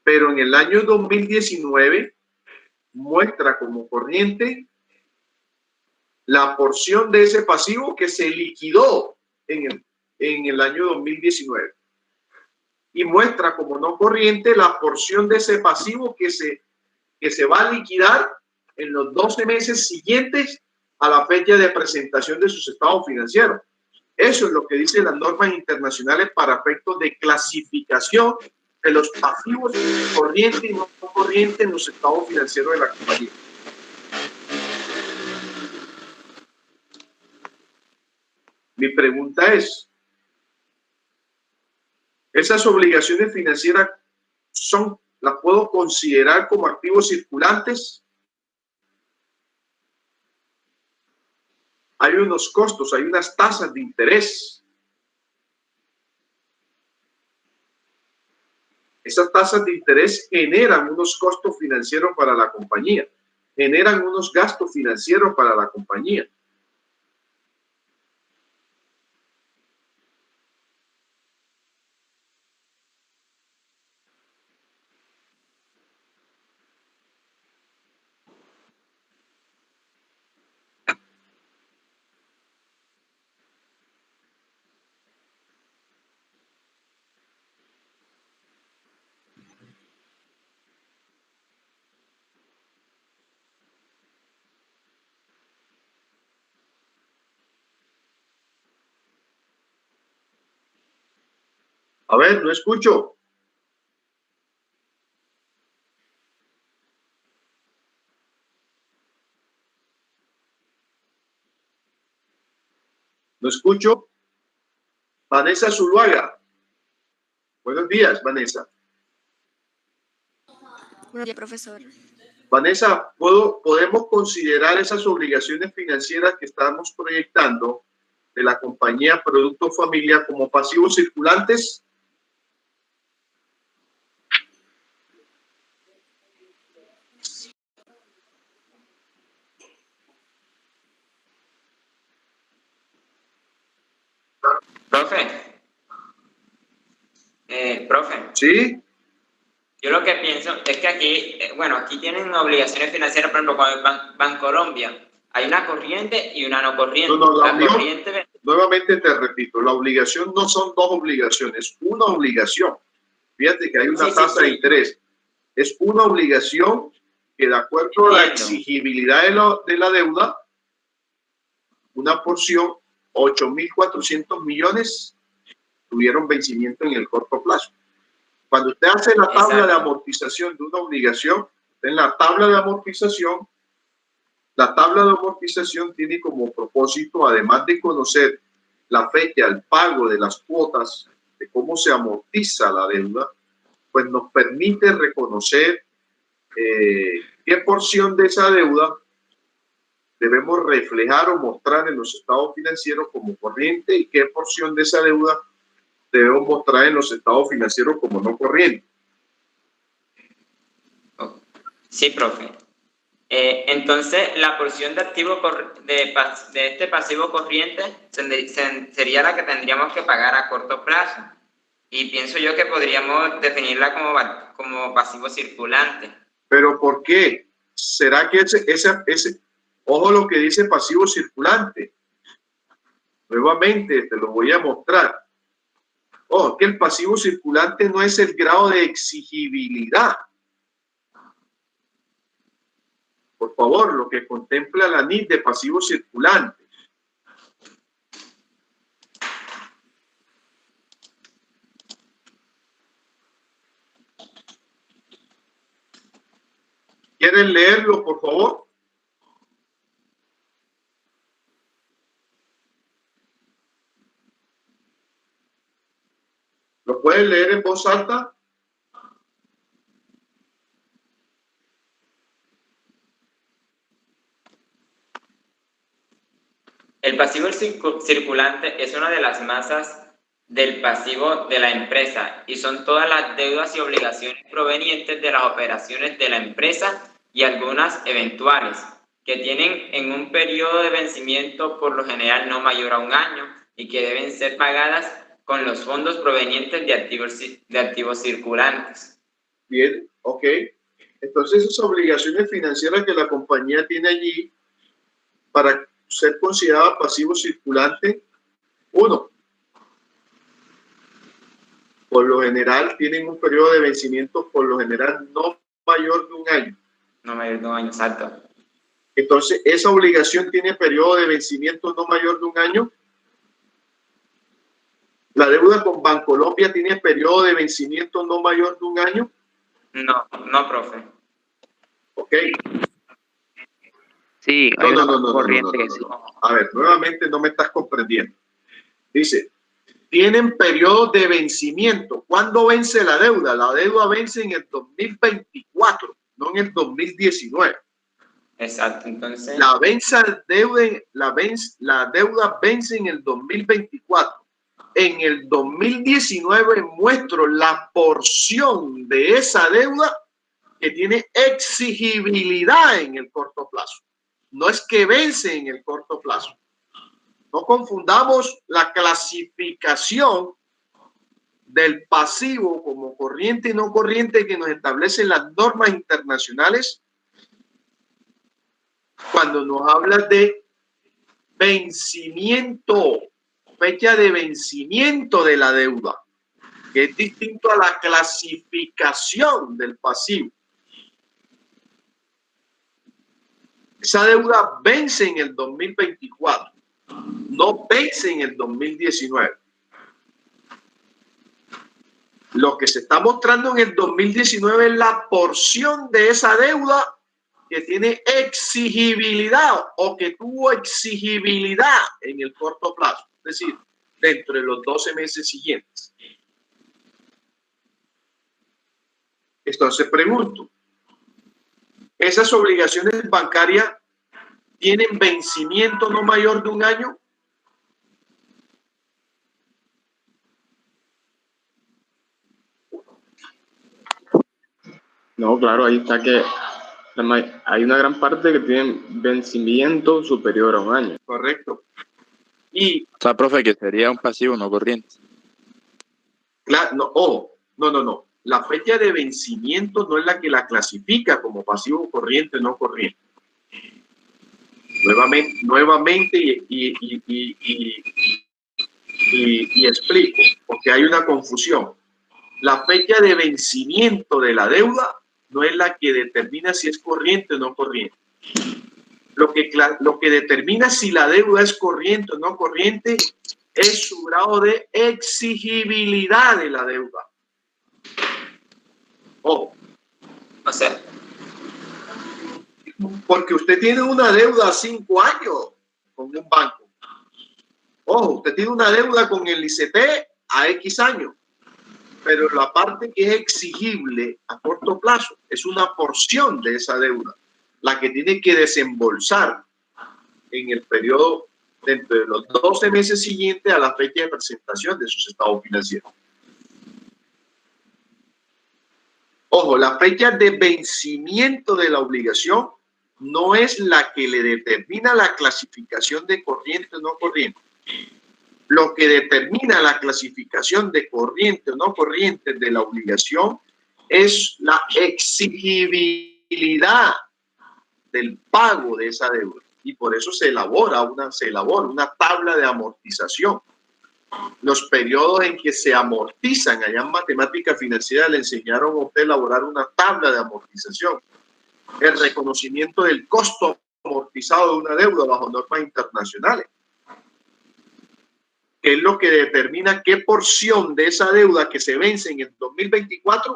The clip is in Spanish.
pero en el año 2019 muestra como corriente la porción de ese pasivo que se liquidó en el año 2019 y muestra como no corriente la porción de ese pasivo que se va a liquidar en los 12 meses siguientes a la fecha de presentación de sus estados financieros. Eso es lo que dicen las normas internacionales para efectos de clasificación de los pasivos corrientes y no corrientes en los estados financieros de la compañía. Mi pregunta es, ¿esas obligaciones financieras las puedo considerar como activos circulantes? Hay unos costos, hay unas tasas de interés. Esas tasas de interés generan unos costos financieros para la compañía, generan unos gastos financieros para la compañía. A ver, no escucho. No escucho. Vanessa Zuluaga. Buenos días, Vanessa. Buenos días, profesor. Vanessa, ¿podemos considerar esas obligaciones financieras que estamos proyectando de la compañía Producto Familia como pasivos circulantes? Profe. Sí. Yo lo que pienso es que aquí, aquí tienen obligaciones financieras, por ejemplo, con Bancolombia. Hay una corriente y una no corriente. Nuevamente te repito, la obligación no son dos obligaciones, una obligación. Fíjate que hay una tasa de interés. Es una obligación que de acuerdo a la exigibilidad de la deuda, una porción, 8.400 millones, tuvieron vencimiento en el corto plazo. Cuando usted hace la tabla de amortización de una obligación, en la tabla de amortización tiene como propósito, además de conocer la fecha, el pago de las cuotas, de cómo se amortiza la deuda, pues nos permite reconocer qué porción de esa deuda debemos reflejar o mostrar en los estados financieros como corriente y qué porción de esa deuda debemos mostrar en los estados financieros como no corriente. Sí, profe. Entonces, la porción de activo de este pasivo corriente sería la que tendríamos que pagar a corto plazo. Y pienso yo que podríamos definirla como pasivo circulante. ¿Pero por qué? ¿Será que ojo lo que dice pasivo circulante? Nuevamente te lo voy a mostrar. Ojo, que el pasivo circulante no es el grado de exigibilidad. Por favor, lo que contempla la NIF de pasivo circulante. ¿Quieren leerlo, por favor? ¿Lo pueden leer en voz alta? El pasivo circulante es una de las masas del pasivo de la empresa y son todas las deudas y obligaciones provenientes de las operaciones de la empresa y algunas eventuales que tienen en un periodo de vencimiento por lo general no mayor a un año y que deben ser pagadas con los fondos provenientes de activos circulantes. Bien, ok. Entonces esas obligaciones financieras que la compañía tiene allí para ser considerada pasivo circulante, uno, por lo general tienen un periodo de vencimiento por lo general no mayor de un año. No mayor de un año, exacto. Entonces, esa obligación tiene periodo de vencimiento no mayor de un año. La deuda con Bancolombia tiene periodo de vencimiento no mayor de un año. No, no, profe. Ok. Sí, No, hay no, una no, no, corriente no, que no, sí. no. A ver, nuevamente no me estás comprendiendo. Dice, tienen periodo de vencimiento. ¿Cuándo vence la deuda? La deuda vence en el 2024, no en el 2019. Exacto, entonces. La deuda vence en el 2024. En el 2019 muestro la porción de esa deuda que tiene exigibilidad en el corto plazo. No es que vence en el corto plazo. No confundamos la clasificación del pasivo como corriente y no corriente que nos establecen las normas internacionales cuando nos habla de vencimiento, fecha de vencimiento de la deuda, que es distinto a la clasificación del pasivo. Esa deuda vence en el 2024, no vence en el 2019. Lo que se está mostrando en el 2019 es la porción de esa deuda que tiene exigibilidad o que tuvo exigibilidad en el corto plazo, es decir, dentro de los 12 meses siguientes. Entonces pregunto, ¿esas obligaciones bancarias tienen vencimiento no mayor de un año? No, claro, ahí está que hay una gran parte que tiene vencimiento superior a un año. Correcto. Y, O sea, profe, que sería un pasivo no corriente. claro, no, ojo, no. La fecha de vencimiento no es la que la clasifica como pasivo corriente o no corriente. Nuevamente y explico, porque hay una confusión. La fecha de vencimiento de la deuda no es la que determina si es corriente o no corriente. Lo que determina si la deuda es corriente o no corriente es su grado de exigibilidad de la deuda. Ojo. O sea, porque usted tiene una deuda a 5 años con un banco. Ojo, usted tiene una deuda con el ICT a X años, pero la parte que es exigible a corto plazo es una porción de esa deuda, la que tiene que desembolsar en el periodo dentro de los 12 meses siguientes a la fecha de presentación de sus estados financieros. Ojo, la fecha de vencimiento de la obligación no es la que le determina la clasificación de corriente o no corriente. Lo que determina la clasificación de corriente o no corriente de la obligación es la exigibilidad del pago de esa deuda. Y por eso se elabora una tabla de amortización. Los periodos en que se amortizan, allá en matemática financiera le enseñaron a usted a elaborar una tabla de amortización. El reconocimiento del costo amortizado de una deuda bajo normas internacionales, que es lo que determina qué porción de esa deuda que se vence en el 2024